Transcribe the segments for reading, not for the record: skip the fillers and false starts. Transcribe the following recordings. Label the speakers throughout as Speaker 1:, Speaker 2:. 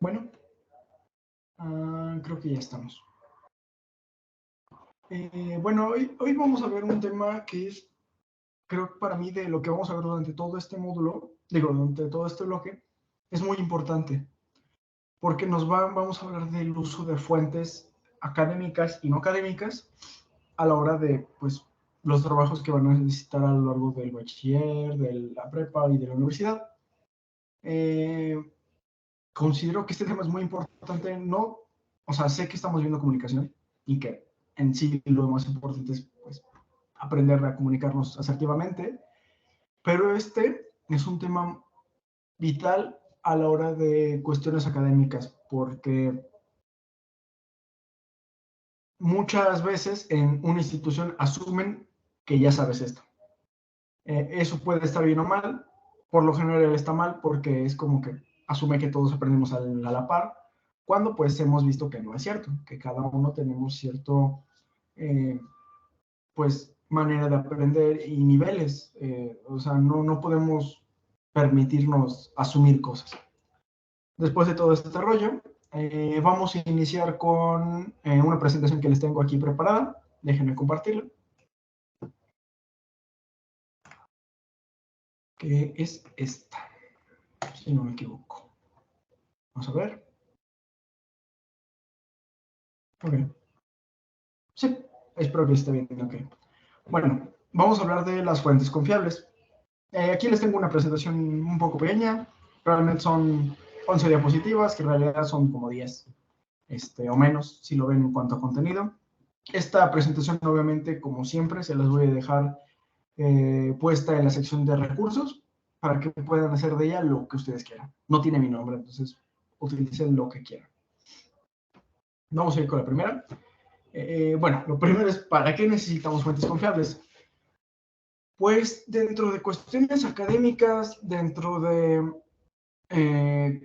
Speaker 1: Bueno, creo que ya estamos. Bueno, hoy vamos a ver un tema que es, creo que para mí, de lo que vamos a ver durante todo este módulo, durante todo este bloque, es muy importante, porque vamos a hablar del uso de fuentes académicas y no académicas a la hora de, pues, los trabajos que van a necesitar a lo largo del bachiller, de la prepa y de la universidad. Considero que este tema es muy importante, no, o sea, sé que estamos viendo comunicación y que en sí lo más importante es, pues, aprender a comunicarnos asertivamente, pero este es un tema vital a la hora de cuestiones académicas, porque muchas veces en una institución asumen que ya sabes esto. Eso puede estar bien o mal, por lo general está mal porque es como que asume que todos aprendemos a la par, cuando pues hemos visto que no es cierto, que cada uno tenemos cierto, eh, pues, manera de aprender y niveles, o sea, no podemos permitirnos asumir cosas. Después de todo este rollo, vamos a iniciar con una presentación que les tengo aquí preparada. Déjenme compartirla. Que es esta, si no me equivoco. Vamos a ver. Ok. Sí, espero que esté bien. Ok. Bueno, vamos a hablar de las fuentes confiables. Aquí les tengo una presentación un poco pequeña. Realmente son 11 diapositivas, que en realidad son como 10 o menos, si lo ven en cuanto a contenido. Esta presentación, obviamente, como siempre, se las voy a dejar puesta en la sección de recursos para que puedan hacer de ella lo que ustedes quieran. No tiene mi nombre, entonces utilicen lo que quieran. Vamos a ir con la primera. Bueno, lo primero es, ¿para qué necesitamos fuentes confiables? Pues dentro de cuestiones académicas, dentro de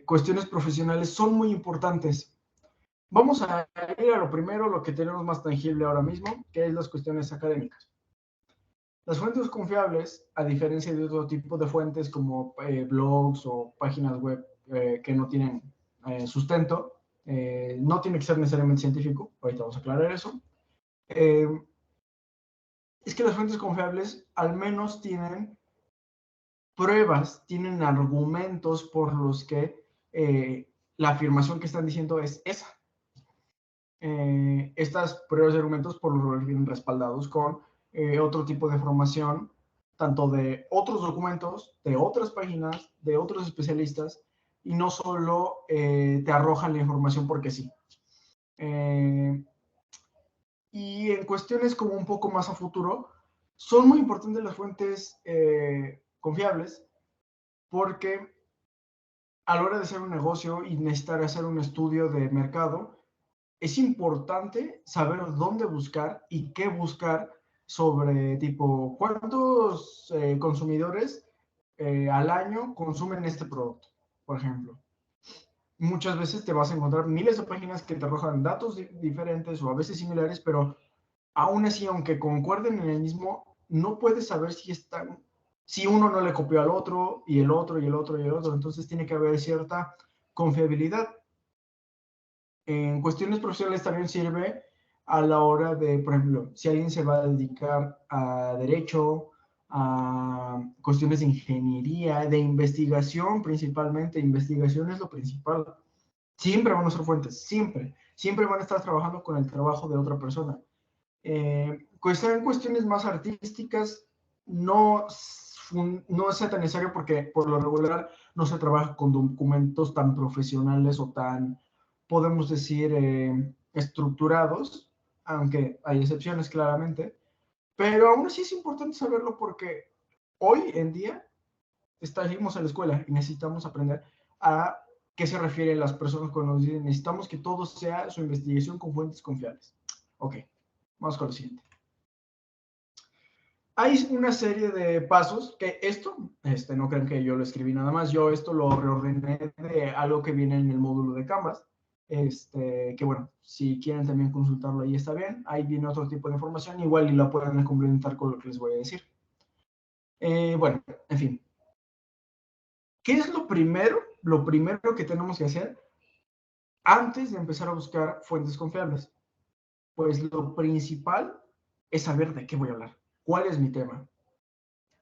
Speaker 1: cuestiones profesionales, son muy importantes. Vamos a ir a lo primero, lo que tenemos más tangible ahora mismo, que es las cuestiones académicas. Las fuentes confiables, a diferencia de otro tipo de fuentes como blogs o páginas web que no tienen sustento, no tiene que ser necesariamente científico, ahorita vamos a aclarar eso, eh, es que las fuentes confiables al menos tienen pruebas, tienen argumentos por los que la afirmación que están diciendo es esa. Estas pruebas y argumentos por lo general vienen respaldados con otro tipo de información, tanto de otros documentos, de otras páginas, de otros especialistas, y no solo te arrojan la información porque sí. Y en cuestiones como un poco más a futuro, son muy importantes las fuentes confiables porque a la hora de hacer un negocio y necesitar hacer un estudio de mercado, es importante saber dónde buscar y qué buscar sobre tipo cuántos consumidores al año consumen este producto, por ejemplo. Muchas veces te vas a encontrar miles de páginas que te arrojan datos diferentes o a veces similares, pero aún así, aunque concuerden en el mismo, no puedes saber si uno no le copió al otro y el otro y el otro y el otro. Entonces tiene que haber cierta confiabilidad. En cuestiones profesionales también sirve a la hora de, por ejemplo, si alguien se va a dedicar a derecho, a cuestiones de ingeniería, de investigación principalmente. Investigación es lo principal. Siempre van a ser fuentes, siempre. Siempre van a estar trabajando con el trabajo de otra persona. En cuestiones más artísticas, no es tan necesario porque por lo regular no se trabaja con documentos tan profesionales o tan, podemos decir, estructurados, aunque hay excepciones claramente, pero aún así es importante saberlo porque hoy en día estamos en la escuela y necesitamos aprender a qué se refieren las personas cuando nos dicen necesitamos que todo sea su investigación con fuentes confiables. Ok, vamos con lo siguiente. Hay una serie de pasos que no crean que yo lo escribí nada más, yo esto lo reordené de algo que viene en el módulo de Canvas, que bueno, si quieren también consultarlo ahí está bien, ahí viene otro tipo de información, igual y la pueden complementar con lo que les voy a decir. Bueno, en fin. ¿Qué es lo primero que tenemos que hacer antes de empezar a buscar fuentes confiables? Pues lo principal es saber de qué voy a hablar, cuál es mi tema.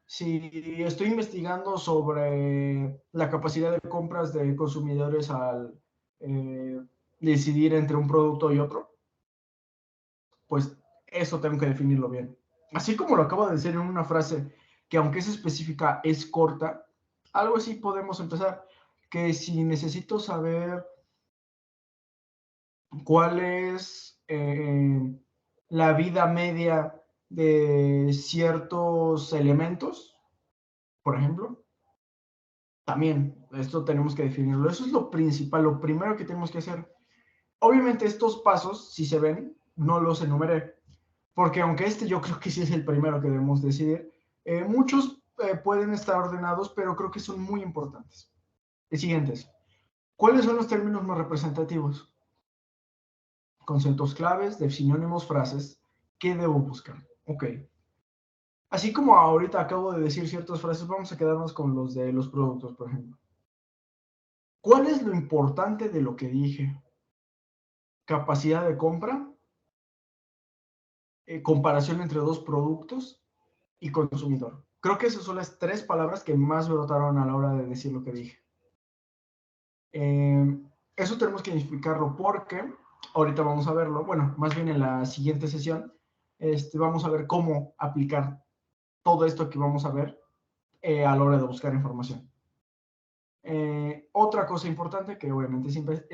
Speaker 1: Si estoy investigando sobre la capacidad de compras de consumidores al eh, decidir entre un producto y otro, pues eso tengo que definirlo bien. Así como lo acabo de decir en una frase que aunque es específica, es corta, algo así podemos empezar, que si necesito saber cuál es la vida media de ciertos elementos, por ejemplo, también esto tenemos que definirlo. Eso es lo principal, lo primero que tenemos que hacer. Obviamente estos pasos, si se ven, no los enumeré, porque aunque este yo creo que sí es el primero que debemos decidir, muchos pueden estar ordenados, pero creo que son muy importantes. El siguiente es, ¿cuáles son los términos más representativos? Conceptos claves, de sinónimos, frases. ¿Qué debo buscar? Ok. Así como ahorita acabo de decir ciertas frases, vamos a quedarnos con los de los productos, por ejemplo. ¿Cuál es lo importante de lo que dije? Capacidad de compra, comparación entre dos productos y consumidor. Creo que esas son las tres palabras que más me brotaron a la hora de decir lo que dije. Eso tenemos que explicarlo porque ahorita vamos a verlo, bueno, más bien en la siguiente sesión, vamos a ver cómo aplicar todo esto que vamos a ver a la hora de buscar información. Otra cosa importante que obviamente siempre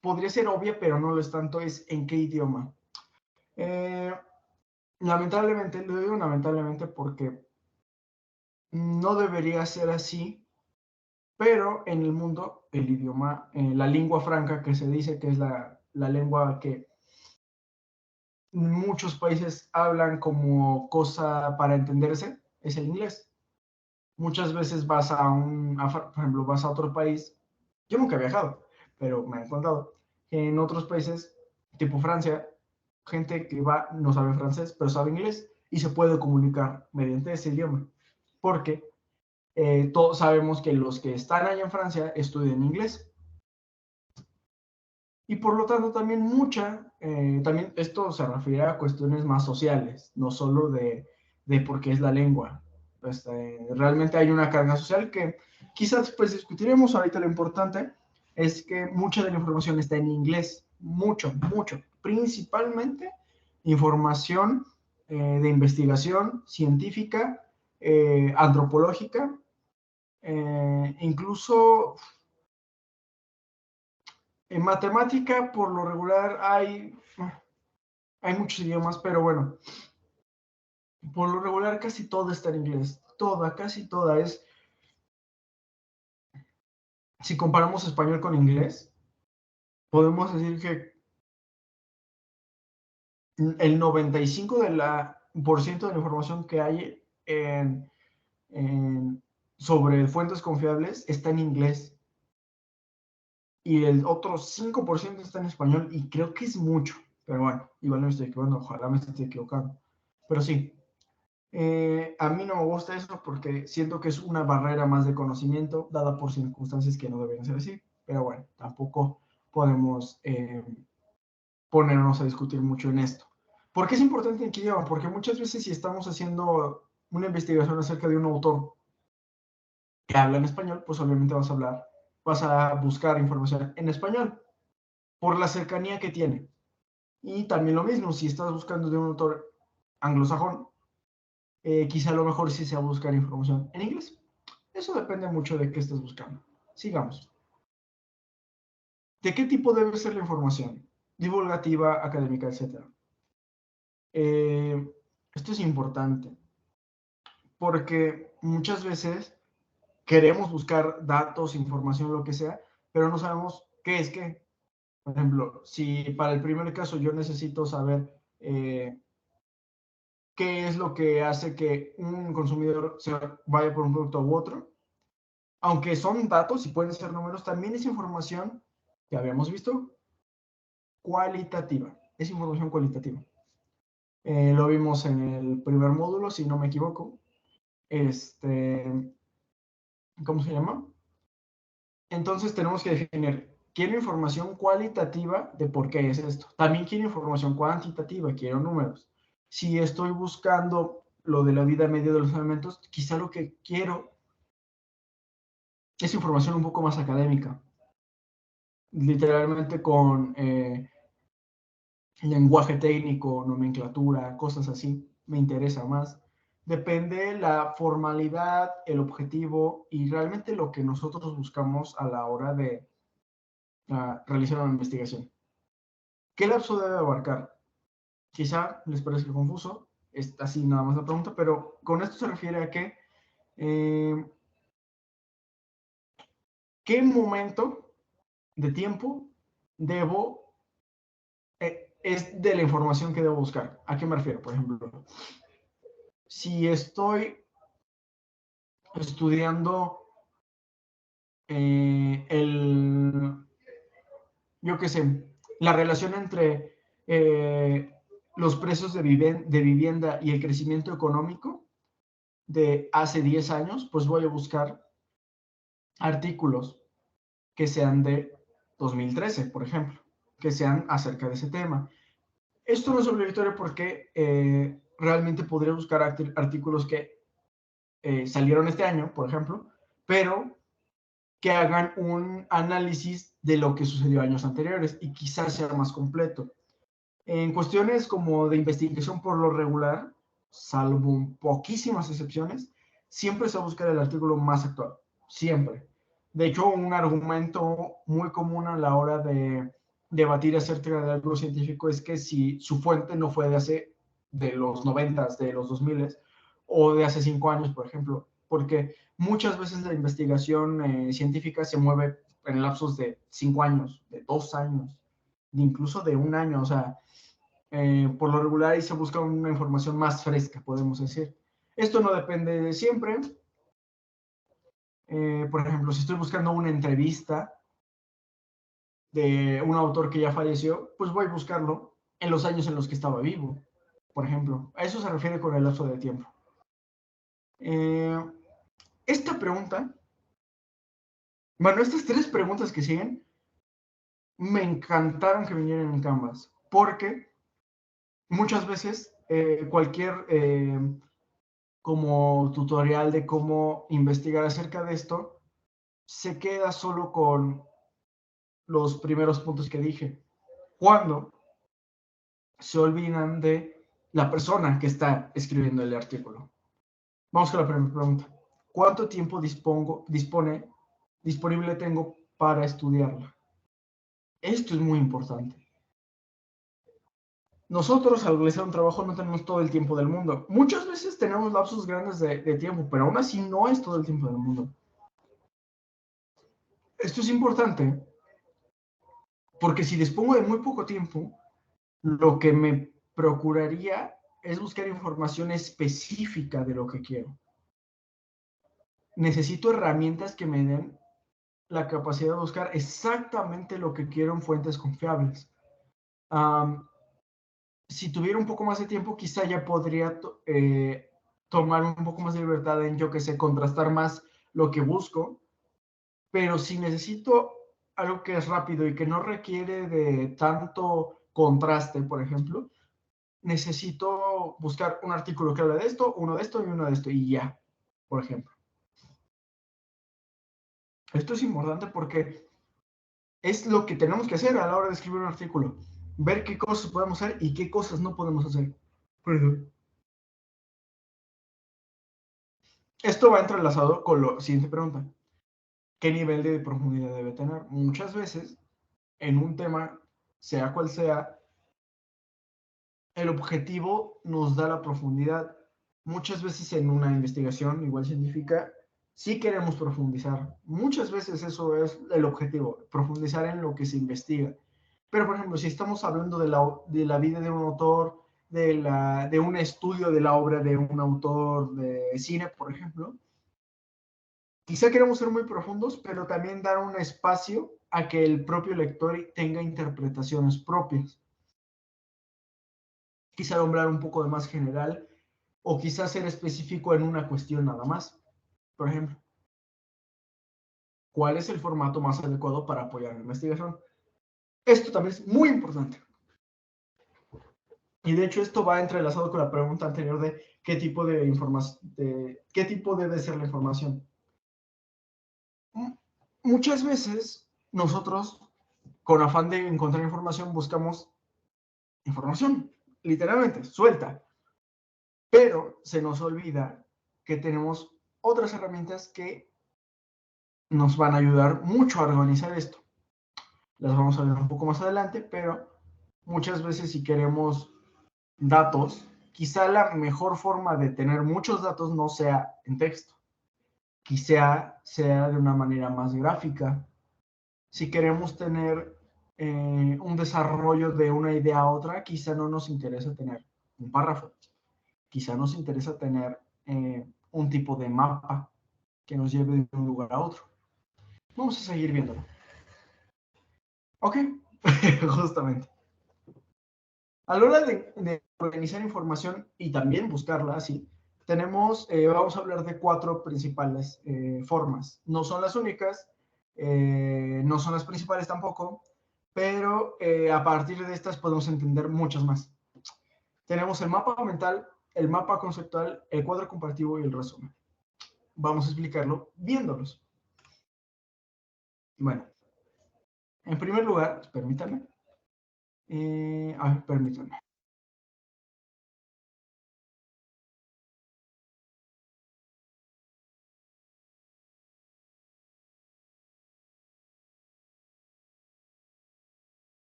Speaker 1: podría ser obvia, pero no lo es tanto, es en qué idioma. Lamentablemente, lo digo lamentablemente porque no debería ser así, pero en el mundo el idioma, la lengua franca que se dice que es la lengua que muchos países hablan como cosa para entenderse, es el inglés. Muchas veces vas por ejemplo, vas a otro país, yo nunca he viajado, pero me han contado que en otros países, tipo Francia, gente que va no sabe francés, pero sabe inglés y se puede comunicar mediante ese idioma, porque todos sabemos que los que están allá en Francia estudian inglés. Y por lo tanto también también esto se refiere a cuestiones más sociales, no solo de por qué es la lengua. Realmente hay una carga social que quizás después discutiremos. Ahorita lo importante es que mucha de la información está en inglés, mucho, principalmente información de investigación científica, antropológica, incluso en matemática, por lo regular, hay muchos idiomas, pero bueno, por lo regular casi todo está en inglés. Casi toda es. Si comparamos español con inglés, podemos decir que el 95% de la información que hay sobre fuentes confiables está en inglés y el otro 5% está en español y creo que es mucho, pero bueno, igual no me estoy equivocando, ojalá me esté equivocando. Pero sí, a mí no me gusta eso porque siento que es una barrera más de conocimiento dada por circunstancias que no deberían ser así. Pero bueno, tampoco podemos ponernos a discutir mucho en esto. ¿Por qué es importante en qué idioma? Porque muchas veces si estamos haciendo una investigación acerca de un autor que habla en español, pues obviamente vas a buscar información en español por la cercanía que tiene. Y también lo mismo, si estás buscando de un autor anglosajón, quizá a lo mejor sí sea buscar información en inglés. Eso depende mucho de qué estés buscando. Sigamos. ¿De qué tipo debe ser la información? Divulgativa, académica, etcétera. Esto es importante porque muchas veces queremos buscar datos, información, lo que sea, pero no sabemos qué es qué. Por ejemplo, si para el primer caso yo necesito saber qué es lo que hace que un consumidor se vaya por un producto u otro, aunque son datos y pueden ser números, también es información que habíamos visto cualitativa. Es información cualitativa. Lo vimos en el primer módulo, si no me equivoco. ¿Cómo se llama? Entonces tenemos que definir quiero información cualitativa de por qué es esto. También quiero información cuantitativa, quiero números. Si estoy buscando lo de la vida media de los alimentos, quizá lo que quiero es información un poco más académica, literalmente con lenguaje técnico, nomenclatura, cosas así, me interesa más. Depende la formalidad, el objetivo y realmente lo que nosotros buscamos a la hora de realizar una investigación. ¿Qué lapso debe abarcar? Quizá les parezca confuso, es así nada más la pregunta, pero con esto se refiere a que ¿qué momento de tiempo debo, es de la información que debo buscar? ¿A qué me refiero? Por ejemplo, si estoy estudiando yo qué sé, la relación entre los precios de vivienda y el crecimiento económico de hace 10 años, pues voy a buscar artículos que sean de 2013, por ejemplo, que sean acerca de ese tema. Esto no es obligatorio porque realmente podría buscar artículos que salieron este año, por ejemplo, pero que hagan un análisis de lo que sucedió años anteriores y quizás sea más completo. En cuestiones como de investigación por lo regular, salvo poquísimas excepciones, siempre se va a buscar el artículo más actual, siempre. De hecho, un argumento muy común a la hora de debatir acerca de algo científico es que si su fuente no fue de los 90, de los 2000 o de hace 5 años, por ejemplo, porque muchas veces la investigación científica se mueve en lapsos de 5 años, de 2 años, incluso de un año, o sea, por lo regular y se busca una información más fresca, podemos decir. Esto no depende de siempre. Por ejemplo, si estoy buscando una entrevista de un autor que ya falleció, pues voy a buscarlo en los años en los que estaba vivo, por ejemplo. A eso se refiere con el lapso de tiempo. Esta pregunta, bueno, estas 3 preguntas que siguen, me encantaron que vinieran en Canvas, porque muchas veces cualquier como tutorial de cómo investigar acerca de esto, se queda solo con los primeros puntos que dije, cuando se olvidan de la persona que está escribiendo el artículo. Vamos con la primera pregunta. ¿Cuánto tiempo disponible tengo para estudiarla? Esto es muy importante. Nosotros al realizar un trabajo no tenemos todo el tiempo del mundo. Muchas veces tenemos lapsos grandes de tiempo, pero aún así no es todo el tiempo del mundo. Esto es importante porque si dispongo de muy poco tiempo, lo que me procuraría es buscar información específica de lo que quiero. Necesito herramientas que me den la capacidad de buscar exactamente lo que quiero en fuentes confiables. Si tuviera un poco más de tiempo, quizá ya podría tomar un poco más de libertad en, yo que sé, contrastar más lo que busco, pero si necesito algo que es rápido y que no requiere de tanto contraste, por ejemplo, necesito buscar un artículo que hable de esto, uno de esto y uno de esto, y ya, por ejemplo. Esto es importante porque es lo que tenemos que hacer a la hora de escribir un artículo. Ver qué cosas podemos hacer y qué cosas no podemos hacer. Esto va entrelazado con la siguiente pregunta. ¿Qué nivel de profundidad debe tener? Muchas veces, en un tema, sea cual sea, el objetivo nos da la profundidad. Muchas veces en una investigación, igual científica, sí queremos profundizar. Muchas veces eso es el objetivo, profundizar en lo que se investiga. Pero, por ejemplo, si estamos hablando de la vida de un autor, de un estudio de la obra de un autor de cine, por ejemplo, quizá queremos ser muy profundos, pero también dar un espacio a que el propio lector tenga interpretaciones propias. Quizá nombrar un poco de más general o quizás ser específico en una cuestión nada más, por ejemplo. cuál es el formato más adecuado para apoyar la investigación. Esto también es muy importante. Y de hecho esto va entrelazado con la pregunta anterior de qué tipo de información, qué tipo debe ser la información. Muchas veces nosotros, con afán de encontrar información, buscamos información, literalmente, suelta. Pero se nos olvida que tenemos otras herramientas que nos van a ayudar mucho a organizar esto. Las vamos a ver un poco más adelante, pero muchas veces si queremos datos, quizá la mejor forma de tener muchos datos no sea en texto, quizá sea de una manera más gráfica. Si queremos tener un desarrollo de una idea a otra, quizá no nos interesa tener un párrafo, quizá nos interesa tener un tipo de mapa que nos lleve de un lugar a otro. Vamos a seguir viéndolo. Ok, justamente. A la hora de organizar información y también buscarla así, vamos a hablar de 4 principales formas. No son las únicas, no son las principales tampoco, pero a partir de estas podemos entender muchas más. Tenemos el mapa mental, el mapa conceptual, el cuadro comparativo y el resumen. Vamos a explicarlo viéndolos. Bueno, en primer lugar, permítanme. Permítanme.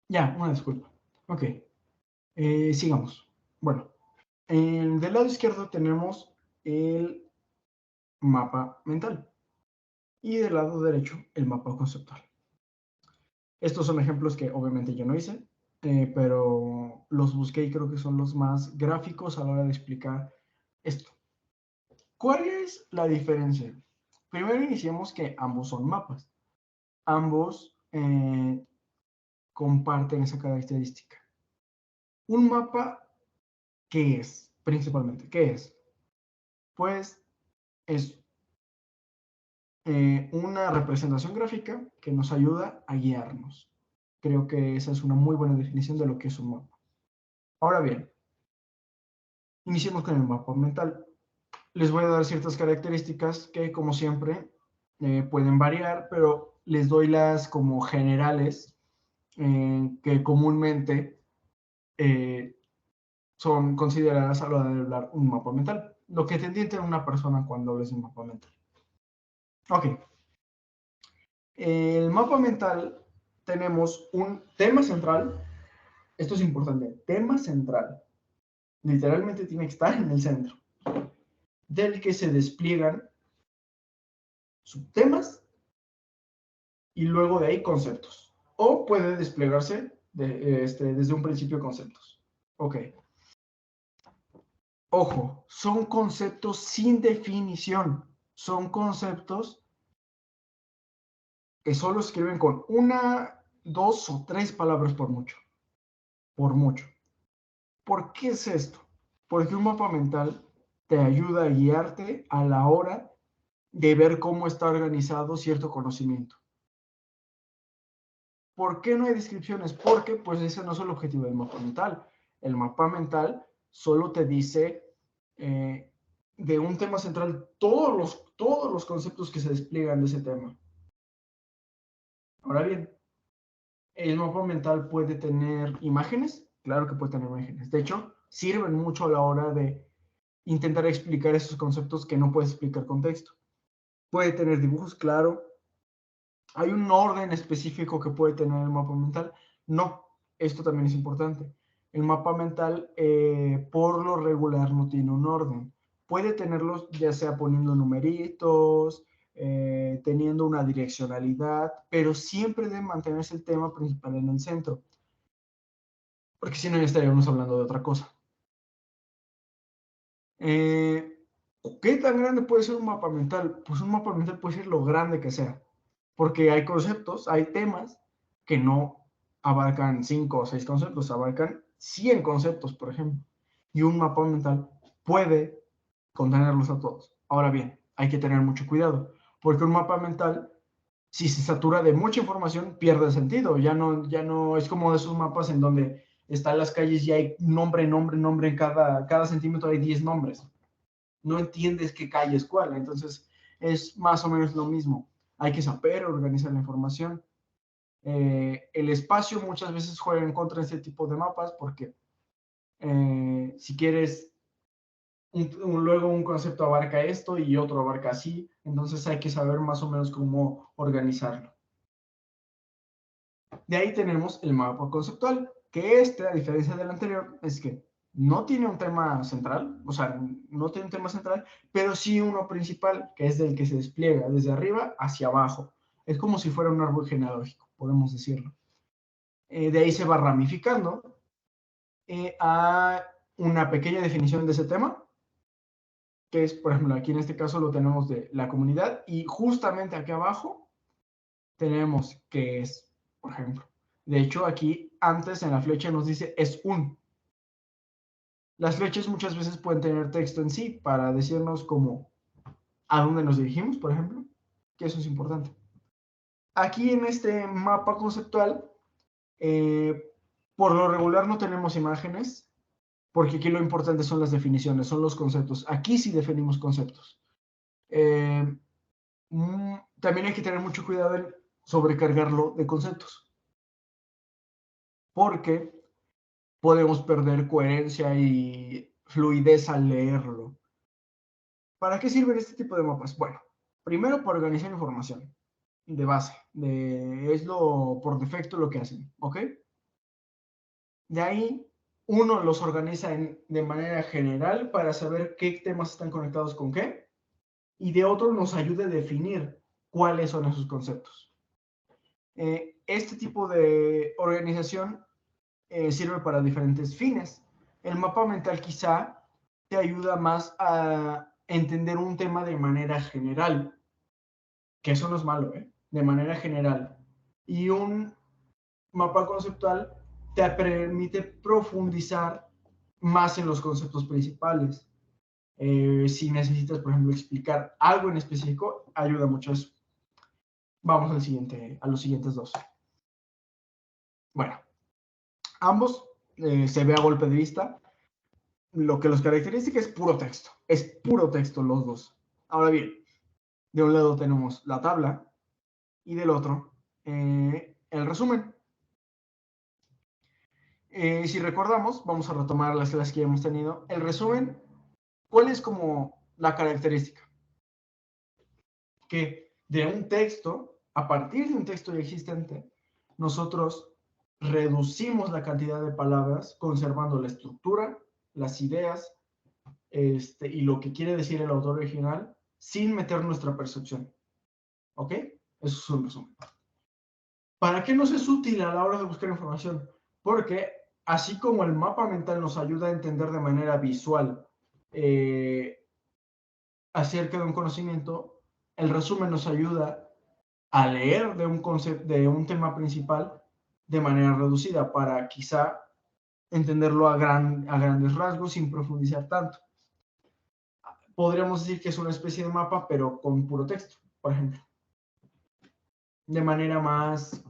Speaker 1: Ya, una disculpa. Ok, sigamos. Bueno, del lado izquierdo tenemos el mapa mental y del lado derecho el mapa conceptual. Estos son ejemplos que obviamente yo no hice, pero los busqué y creo que son los más gráficos a la hora de explicar esto. ¿Cuál es la diferencia? Primero iniciamos que ambos son mapas. Ambos comparten esa característica. Un mapa ¿qué es? Principalmente, ¿qué es? Pues es una representación gráfica que nos ayuda a guiarnos. Creo que esa es una muy buena definición de lo que es un mapa. Ahora bien, iniciemos con el mapa mental. Les voy a dar ciertas características que, como siempre, pueden variar, pero les doy las como generales que comúnmente eh, son consideradas a la hora de hablar un mapa mental. Lo que te entiende una persona cuando hablas de un mapa mental. Ok, el mapa mental tenemos un tema central. Esto es importante, tema central. Literalmente tiene que estar en el centro, del que se despliegan subtemas y luego de ahí conceptos. O puede desplegarse desde un principio conceptos. Ok. Ojo, son conceptos sin definición. Son conceptos que solo escriben con una, dos o tres palabras por mucho. Por mucho. ¿Por qué es esto? Porque un mapa mental te ayuda a guiarte a la hora de ver cómo está organizado cierto conocimiento. ¿Por qué no hay descripciones? Porque pues ese no es el objetivo del mapa mental. El mapa mental solo te dice de un tema central todos los conceptos que se despliegan de ese tema. Ahora bien, el mapa mental puede tener imágenes, claro que puede tener imágenes. De hecho, sirven mucho a la hora de intentar explicar esos conceptos que no puedes explicar con texto. Puede tener dibujos, claro. ¿Hay un orden específico que puede tener el mapa mental? No, esto también es importante. El mapa mental, por lo regular, no tiene un orden. Puede tenerlos ya sea poniendo numeritos, teniendo una direccionalidad, pero siempre debe mantenerse el tema principal en el centro, porque si no ya estaríamos hablando de otra cosa. ¿Qué tan grande puede ser un mapa mental? Pues un mapa mental puede ser lo grande que sea, porque hay conceptos, hay temas que no abarcan 5 o 6 conceptos, abarcan 100 conceptos, por ejemplo, y un mapa mental puede contenerlos a todos. Ahora bien, hay que tener mucho cuidado, porque un mapa mental, si se satura de mucha información, pierde sentido. Ya no es como de esos mapas en donde están las calles y hay nombre, nombre, nombre, en cada centímetro hay 10 nombres. No entiendes qué calle es cuál. Entonces, es más o menos lo mismo. Hay que saber organizar la información. El espacio muchas veces juega en contra de este tipo de mapas porque si quieres, luego un concepto abarca esto y otro abarca así, entonces hay que saber más o menos cómo organizarlo. De ahí tenemos el mapa conceptual, que a diferencia del anterior, es que no tiene un tema central, o sea, no tiene un tema central, pero sí uno principal, que es del que se despliega desde arriba hacia abajo. Es como si fuera un árbol genealógico, podemos decirlo. De ahí se va ramificando a una pequeña definición de ese tema, que es, por ejemplo, aquí en este caso lo tenemos de la comunidad, y justamente aquí abajo tenemos que es, por ejemplo. De hecho, aquí antes en la flecha nos dice es un. Las flechas muchas veces pueden tener texto en sí para decirnos como a dónde nos dirigimos, por ejemplo, que eso es importante. Aquí en este mapa conceptual, eh, por lo regular no tenemos imágenes, porque aquí lo importante son las definiciones, son los conceptos. Aquí sí definimos conceptos. Eh, También hay que tener mucho cuidado en sobrecargarlo de conceptos, porque podemos perder coherencia y fluidez al leerlo. ¿Para qué sirven este tipo de mapas? Bueno, primero para organizar información de base, es lo por defecto lo que hacen, ¿ok? De ahí uno los organiza de manera general para saber qué temas están conectados con qué, y de otro nos ayuda a definir cuáles son esos conceptos. Este tipo de organización sirve para diferentes fines. El mapa mental quizá te ayuda más a entender un tema de manera general, que eso no es malo, ¿eh? De manera general. Y un mapa conceptual te permite profundizar más en los conceptos principales. Si necesitas, por ejemplo, explicar algo en específico, ayuda mucho eso. Vamos al siguiente, a los siguientes dos. Bueno, ambos se ve a golpe de vista. Lo que los caracteriza es puro texto los dos. Ahora bien, de un lado tenemos la tabla y del otro el resumen. Si recordamos, vamos a retomar las clases que ya hemos tenido. El resumen, ¿cuál es como la característica? Que de un texto, a partir de un texto ya existente, nosotros reducimos la cantidad de palabras conservando la estructura, las ideas y lo que quiere decir el autor original sin meter nuestra percepción. ¿Ok? Eso es un resumen. ¿Para qué nos es útil a la hora de buscar información? Porque así como el mapa mental nos ayuda a entender de manera visual acerca de un conocimiento, el resumen nos ayuda a leer de un concepto, de un tema principal de manera reducida para quizá entenderlo a grandes rasgos sin profundizar tanto. Podríamos decir que es una especie de mapa, pero con puro texto, por ejemplo. De manera más,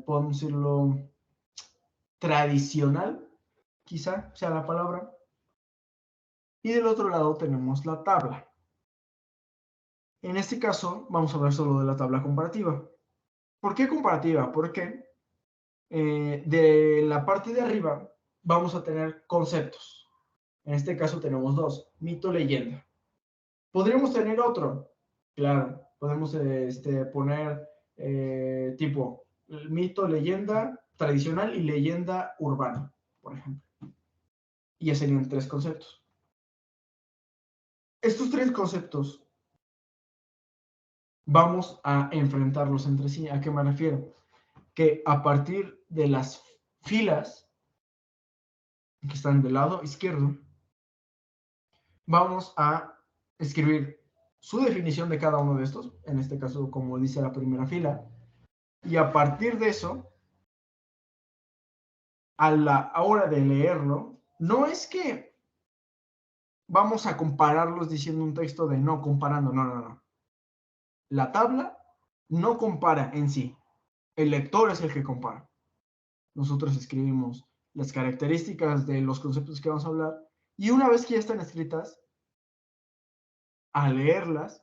Speaker 1: podemos decirlo, tradicional, quizá sea la palabra. Y del otro lado tenemos la tabla. En este caso, vamos a hablar solo de la tabla comparativa. ¿Por qué comparativa? Porque de la parte de arriba vamos a tener conceptos. En este caso tenemos dos, mito, leyenda. ¿Podríamos tener otro? Claro, podemos poner tipo mito, leyenda tradicional y leyenda urbana, por ejemplo. Y ya serían tres conceptos. Estos tres conceptos vamos a enfrentarlos entre sí. ¿A qué me refiero? Que a partir de las filas que están del lado izquierdo, vamos a escribir su definición de cada uno de estos, en este caso como dice la primera fila, y a partir de eso, a la hora de leerlo, no es que vamos a compararlos diciendo un texto de no comparando, no. La tabla no compara en sí, el lector es el que compara. Nosotros escribimos las características de los conceptos que vamos a hablar y una vez que ya están escritas, al leerlas,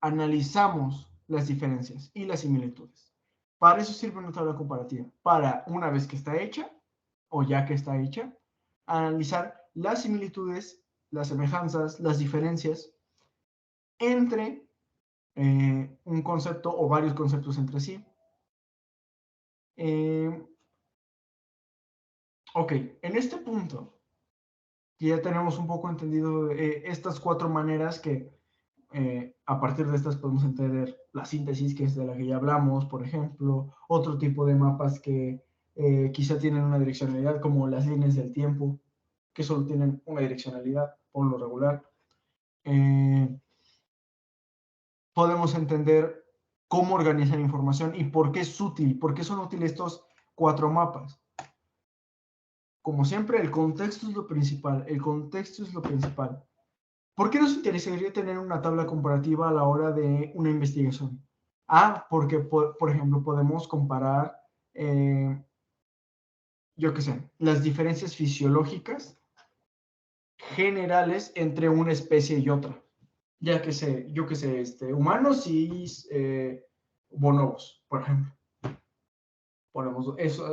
Speaker 1: analizamos las diferencias y las similitudes. Para eso sirve una tabla comparativa, para una vez que está hecha o ya que está hecha, analizar las similitudes, las semejanzas, las diferencias entre un concepto o varios conceptos entre sí. Ok, en este punto, ya tenemos un poco entendido estas cuatro maneras que a partir de estas podemos entender la síntesis, que es de la que ya hablamos, por ejemplo, otro tipo de mapas que quizá tienen una direccionalidad, como las líneas del tiempo, que solo tienen una direccionalidad, por lo regular. Podemos entender cómo organizar información y por qué es útil, por qué son útiles estos cuatro mapas. Como siempre, el contexto es lo principal, el contexto es lo principal. ¿Por qué nos interesaría tener una tabla comparativa a la hora de una investigación? Porque, por ejemplo, podemos comparar, yo qué sé, las diferencias fisiológicas generales entre una especie y otra. Ya que sé, yo qué sé, humanos y bonobos, por ejemplo. Ponemos eso,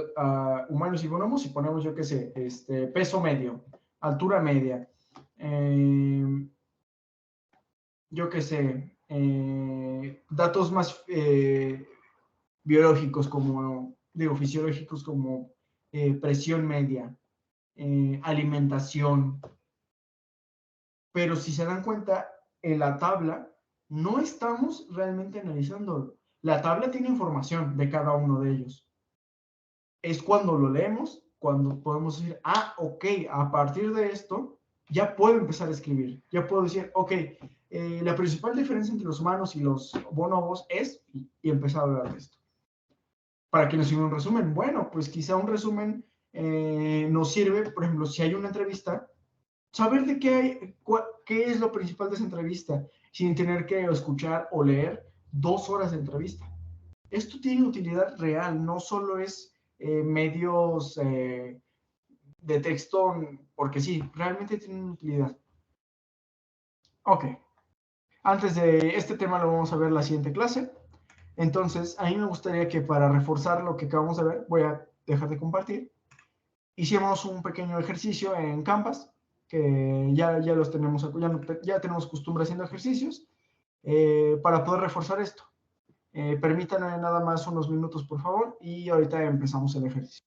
Speaker 1: humanos y bonobos y ponemos, yo qué sé, peso medio, altura media. Yo qué sé, datos más biológicos como, digo, fisiológicos como presión media, alimentación. Pero si se dan cuenta, en la tabla no estamos realmente analizando. La tabla tiene información de cada uno de ellos. Es cuando lo leemos, cuando podemos decir, ok, a partir de esto ya puedo empezar a escribir. Ya puedo decir, ok, la principal diferencia entre los humanos y los bonobos es, y empezar a hablar de esto. Para que nos sirva un resumen. Bueno, pues quizá un resumen nos sirve, por ejemplo, si hay una entrevista, saber de qué es lo principal de esa entrevista, sin tener que escuchar o leer 2 horas de entrevista. Esto tiene utilidad real, no solo es medios de texto, porque sí, realmente tienen utilidad. Ok, antes de este tema lo vamos a ver la siguiente clase. Entonces, a mí me gustaría que para reforzar lo que acabamos de ver, voy a dejar de compartir. Hicimos un pequeño ejercicio en Canvas, que ya los tenemos, ya tenemos costumbre haciendo ejercicios, para poder reforzar esto. Permítanme nada más unos minutos, por favor, y ahorita empezamos el ejercicio.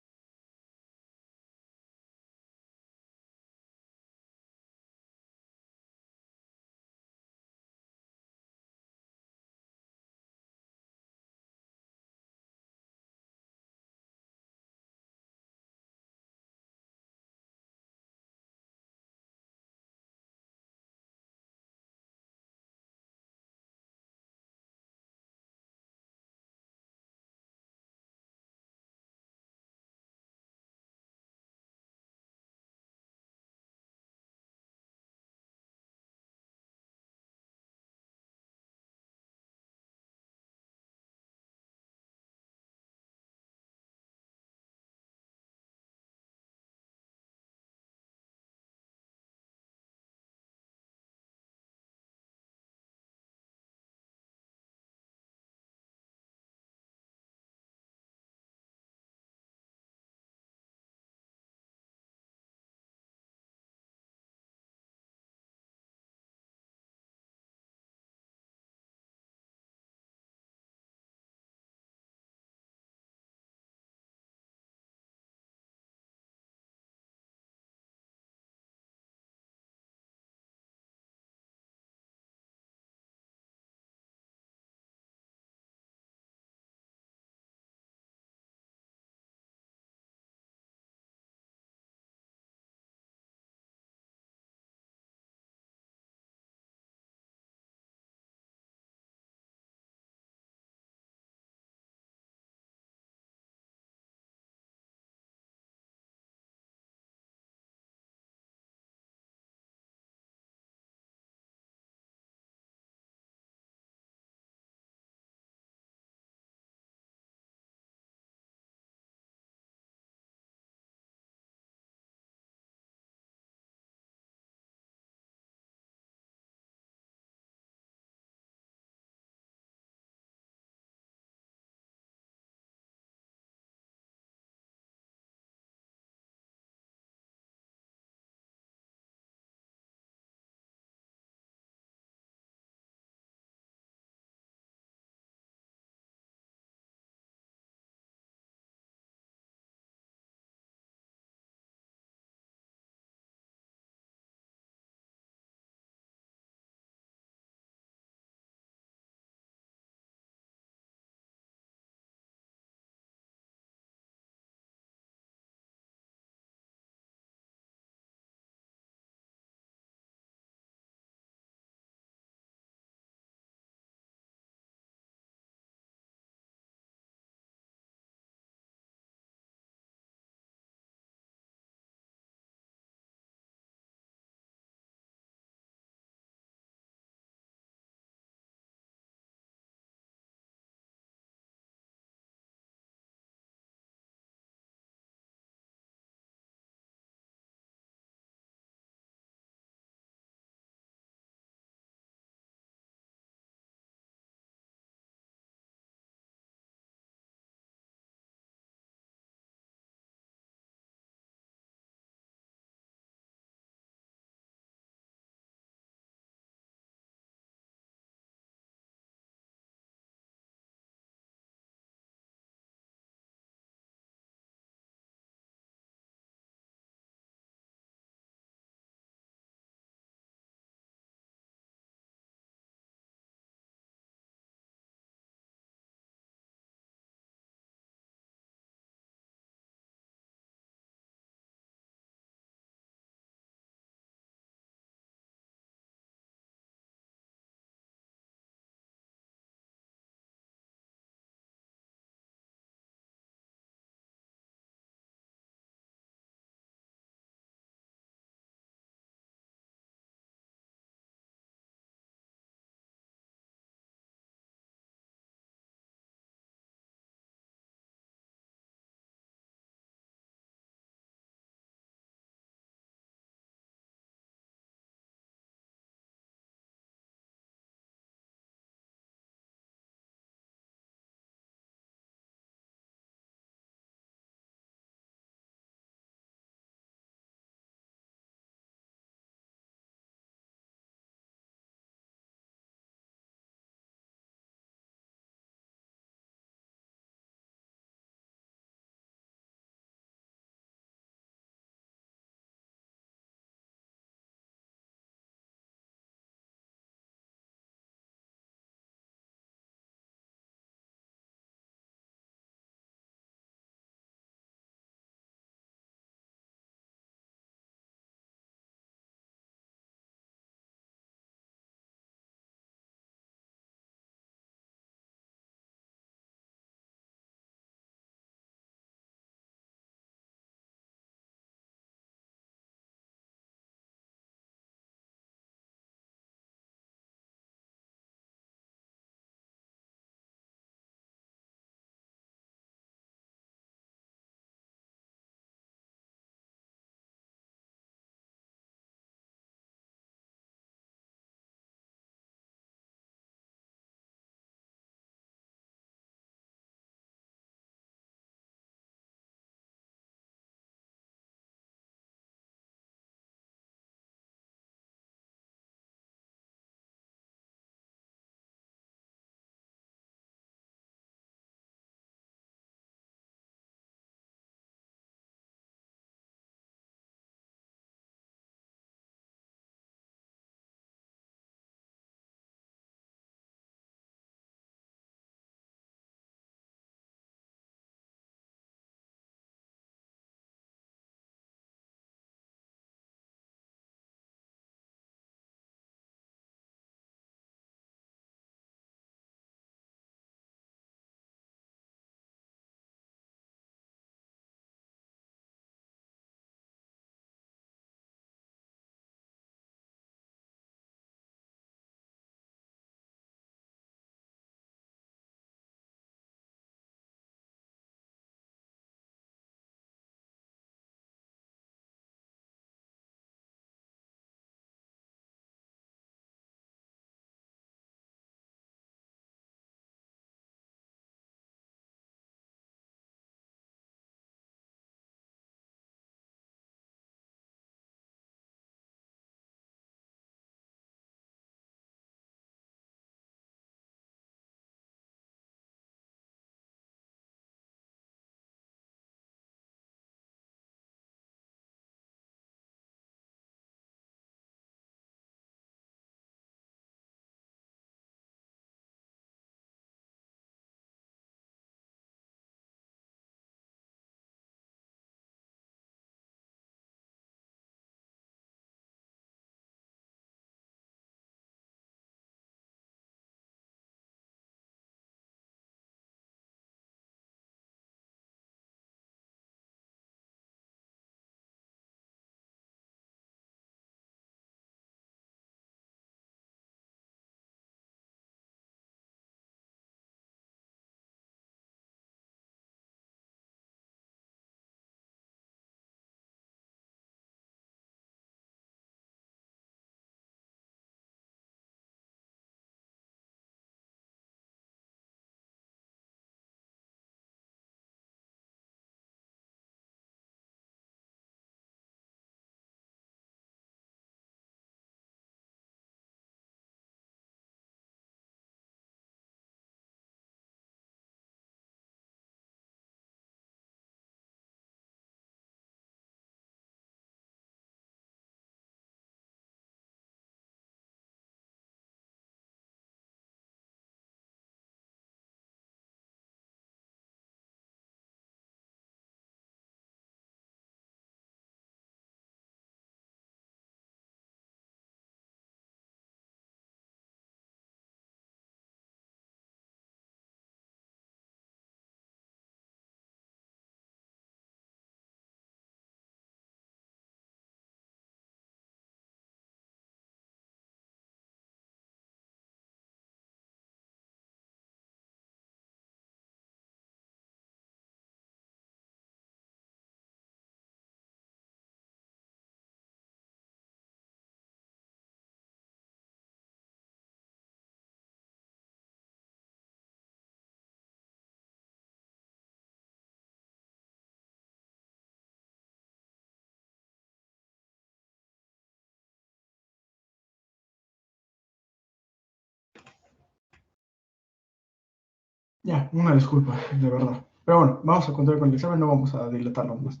Speaker 1: Ya, una disculpa, de verdad. Pero bueno, vamos a continuar con el examen, no vamos a dilatarnos más.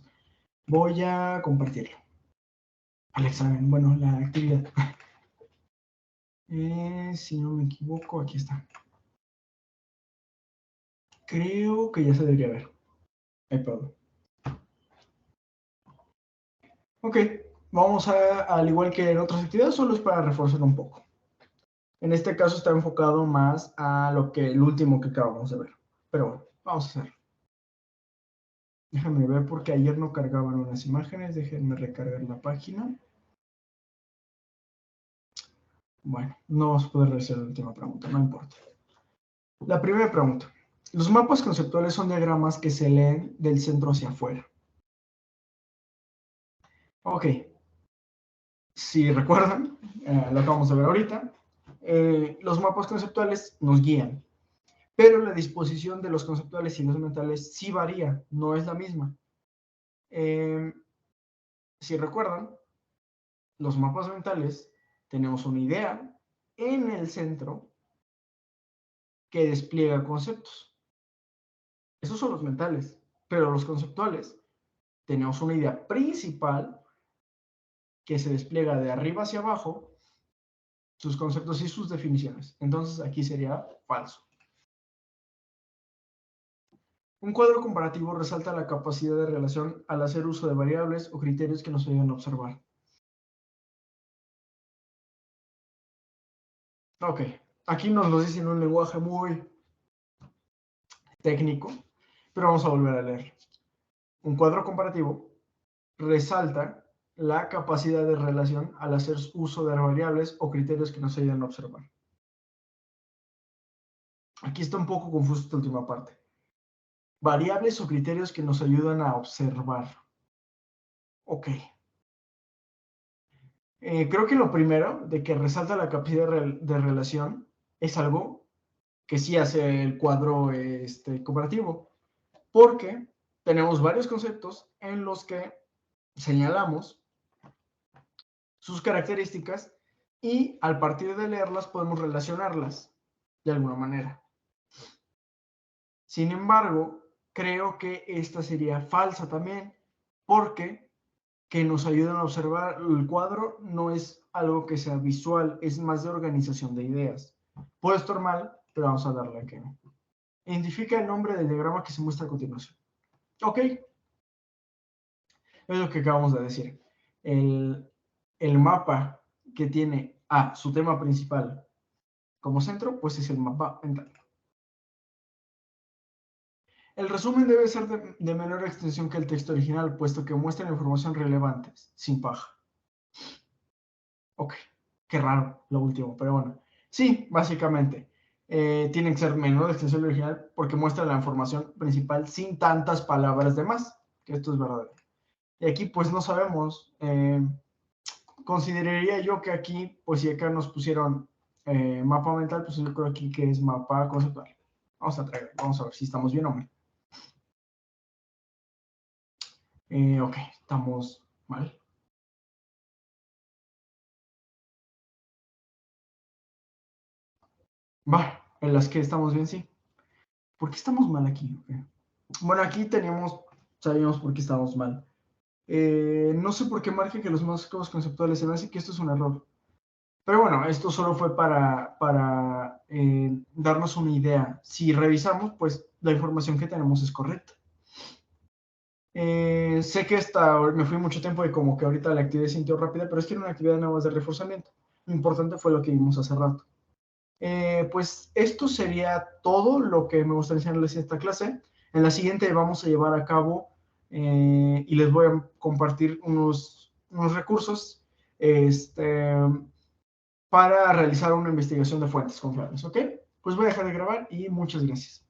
Speaker 1: Voy a compartirlo. Al examen, bueno, la actividad. Si no me equivoco, aquí está. Creo que ya se debería ver. Ahí puedo. Ok, vamos al igual que en otras actividades, solo es para reforzar un poco. En este caso está enfocado más a el último que acabamos de ver. Pero bueno, vamos a hacer. Déjame ver porque ayer no cargaban unas imágenes. Déjenme recargar la página. Bueno, no vamos a poder realizar la última pregunta, no importa. La primera pregunta. Los mapas conceptuales son diagramas que se leen del centro hacia afuera. Ok. Si recuerdan, lo acabamos de ver ahorita, los mapas conceptuales nos guían, pero la disposición de los conceptuales y los mentales sí varía, no es la misma. Si recuerdan, los mapas mentales tenemos una idea en el centro que despliega conceptos. Esos son los mentales, pero los conceptuales tenemos una idea principal que se despliega de arriba hacia abajo, sus conceptos y sus definiciones. Entonces aquí sería falso. Un cuadro comparativo resalta la capacidad de relación al hacer uso de variables o criterios que nos ayudan a observar. Ok, aquí nos lo dice en un lenguaje muy técnico, pero vamos a volver a leer. Un cuadro comparativo resalta la capacidad de relación al hacer uso de variables o criterios que nos ayudan a observar. Aquí está un poco confuso esta última parte. Variables o criterios que nos ayudan a observar. Ok. Creo que lo primero, de que resalta la capacidad de relación, es algo que sí hace el cuadro comparativo, porque tenemos varios conceptos en los que señalamos sus características y al partir de leerlas podemos relacionarlas de alguna manera. Sin embargo, creo que esta sería falsa también, porque que nos ayudan a observar el cuadro no es algo que sea visual, es más de organización de ideas. Puede estar mal, pero vamos a darle a que no. Identifica el nombre del diagrama que se muestra a continuación. Ok, es lo que acabamos de decir. El mapa que tiene a su tema principal como centro, pues es el mapa mental. El resumen debe ser de menor extensión que el texto original, puesto que muestra la información relevante, sin paja. Ok, qué raro lo último, pero bueno. Sí, básicamente. Tiene que ser menor de extensión original porque muestra la información principal sin tantas palabras de más, que esto es verdadero. Y aquí pues no sabemos. Consideraría yo que aquí, pues si acá nos pusieron mapa mental, pues yo creo aquí que es mapa conceptual. Vamos a ver si estamos bien o mal. Ok, estamos mal. Va, en las que estamos bien, sí. ¿Por qué estamos mal aquí? Okay. Bueno, aquí sabíamos por qué estábamos mal. No sé por qué marca que los marcos conceptuales se me hace que esto es un error. Pero bueno, esto solo fue para darnos una idea. Si revisamos, pues la información que tenemos es correcta. Sé que me fui mucho tiempo y como que ahorita la actividad se sintió rápida, pero es que era una actividad nada más de reforzamiento. Lo importante fue lo que vimos hace rato. Pues esto sería todo lo que me gustaría enseñarles en esta clase. En la siguiente vamos a llevar a cabo y les voy a compartir unos recursos para realizar una investigación de fuentes confiables, ¿ok? Pues voy a dejar de grabar y muchas gracias.